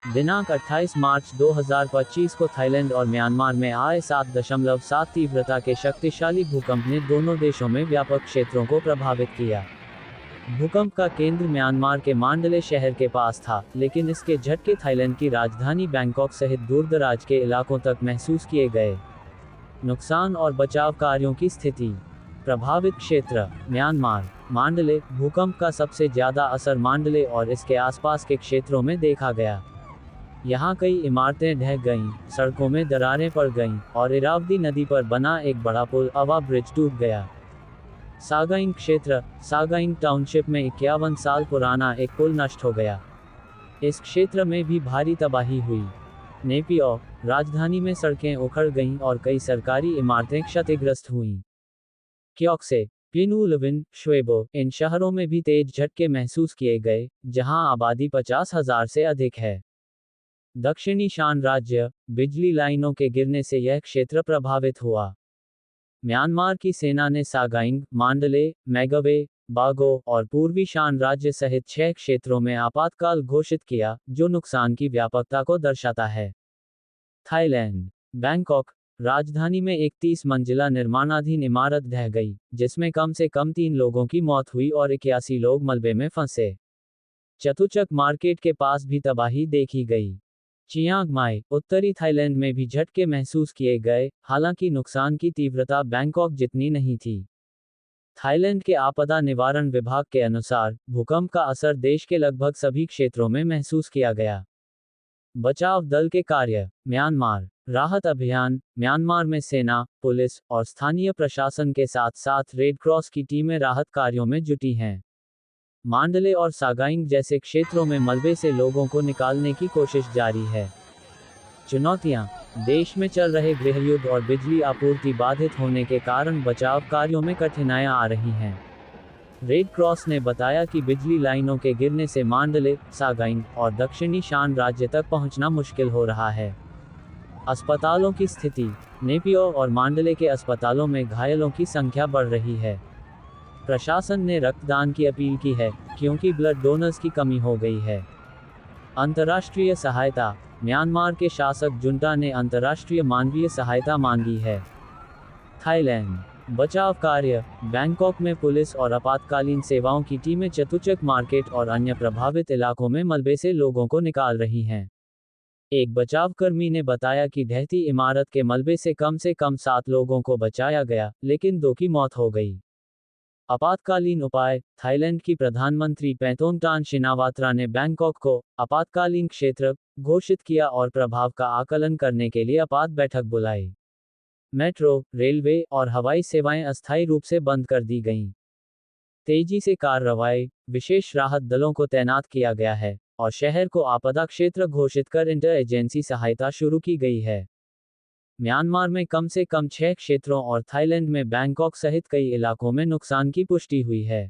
दिनांक 28 मार्च 2025 को थाईलैंड और म्यांमार में आए 7.7 तीव्रता के शक्तिशाली भूकंप ने दोनों देशों में व्यापक क्षेत्रों को प्रभावित किया। भूकंप का केंद्र म्यांमार के मांडले शहर के पास था, लेकिन इसके झटके थाईलैंड की राजधानी बैंकॉक सहित दूरदराज के इलाकों तक महसूस किए गए। नुकसान और बचाव कार्यों की स्थिति। प्रभावित क्षेत्र म्यांमार, मांडले। भूकंप का सबसे ज्यादा असर मांडले और इसके आसपास के क्षेत्रों में देखा गया। यहाँ कई इमारतें ढह गईं, सड़कों में दरारें पड़ गईं, और इरावदी नदी पर बना एक बड़ा पुल अवा ब्रिज टूट गया। सागाइंग क्षेत्र, सागाइंग टाउनशिप में 51 साल पुराना एक पुल नष्ट हो गया। इस क्षेत्र में भी भारी तबाही हुई। नेपियो, राजधानी में सड़कें उखड़ गईं और कई सरकारी इमारतें क्षतिग्रस्त हुईं। क्योक्से, पिनु लविन, श्वेबो, इन शहरों में भी तेज झटके महसूस किए गए, जहां आबादी 50,000 से अधिक है। दक्षिणी शान राज्य, बिजली लाइनों के गिरने से यह क्षेत्र प्रभावित हुआ। म्यांमार की सेना ने सागाइंग, मांडले, मैगवे, बागो और पूर्वी शान राज्य सहित 6 क्षेत्रों में आपातकाल घोषित किया, जो नुकसान की व्यापकता को दर्शाता है। थाईलैंड, बैंकॉक, राजधानी में एक 30 मंजिला निर्माणाधीन इमारत ढह गई, जिसमें कम से कम 3 लोगों की मौत हुई और 81 लोग मलबे में फंसे। चतुचक मार्केट के पास भी तबाही देखी गई। चियांग माई, उत्तरी थाईलैंड में भी झटके महसूस किए गए, हालांकि नुकसान की तीव्रता बैंकॉक जितनी नहीं थी। थाईलैंड के आपदा निवारण विभाग के अनुसार, भूकंप का असर देश के लगभग सभी क्षेत्रों में महसूस किया गया। बचाव दल के कार्य। म्यांमार, राहत अभियान। म्यांमार में सेना, पुलिस और स्थानीय प्रशासन के साथ साथ रेड क्रॉस की टीमें राहत कार्यों में जुटी हैं। मांडले और सागाइंग जैसे क्षेत्रों में मलबे से लोगों को निकालने की कोशिश जारी है। चुनौतियां। देश में चल रहे गृहयुद्ध और बिजली आपूर्ति बाधित होने के कारण बचाव कार्यों में कठिनाइयां आ रही हैं। रेड क्रॉस ने बताया कि बिजली लाइनों के गिरने से मांडले, सागाइंग और दक्षिणी शान राज्य तक पहुंचना मुश्किल हो रहा है। अस्पतालों की स्थिति। नेपियो और मांडले के अस्पतालों में घायलों की संख्या बढ़ रही है। प्रशासन ने रक्तदान की अपील की है, क्योंकि ब्लड डोनर्स की कमी हो गई है। अंतर्राष्ट्रीय सहायता। म्यांमार के शासक जुंटा ने अंतर्राष्ट्रीय मानवीय सहायता मांगी है। थाईलैंड, बचाव कार्य। बैंकॉक में पुलिस और आपातकालीन सेवाओं की टीमें चतुचक मार्केट और अन्य प्रभावित इलाकों में मलबे से लोगों को निकाल रही हैं। एक बचावकर्मी ने बताया कि ढहती इमारत के मलबे से कम 7 लोगों को बचाया गया, लेकिन 2 की मौत हो गई। आपातकालीन उपाय। थाईलैंड की प्रधानमंत्री पैंतोंगटान शिनावात्रा ने बैंकॉक को आपातकालीन क्षेत्र घोषित किया और प्रभाव का आकलन करने के लिए आपात बैठक बुलाई। मेट्रो, रेलवे और हवाई सेवाएं अस्थायी रूप से बंद कर दी गईं। तेजी से कार्रवाई। विशेष राहत दलों को तैनात किया गया है और शहर को आपदा क्षेत्र घोषित कर इंटर एजेंसी सहायता शुरू की गई है। म्यांमार में कम से कम 6 क्षेत्रों और थाईलैंड में बैंकॉक सहित कई इलाकों में नुकसान की पुष्टि हुई है।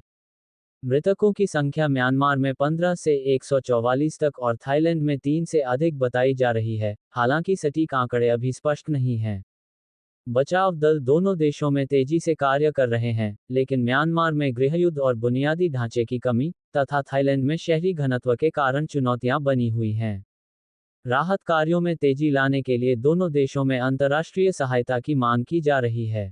मृतकों की संख्या म्यांमार में 15 से 144 तक और थाईलैंड में 3 से अधिक बताई जा रही है, हालांकि सटीक आंकड़े अभी स्पष्ट नहीं हैं। बचाव दल दोनों देशों में तेजी से कार्य कर रहे हैं, लेकिन म्यांमार में गृहयुद्ध और बुनियादी ढांचे की कमी तथा थाईलैंड में शहरी घनत्व के कारण चुनौतियां बनी हुई हैं। राहत कार्यों में तेजी लाने के लिए दोनों देशों में अंतर्राष्ट्रीय सहायता की मांग की जा रही है।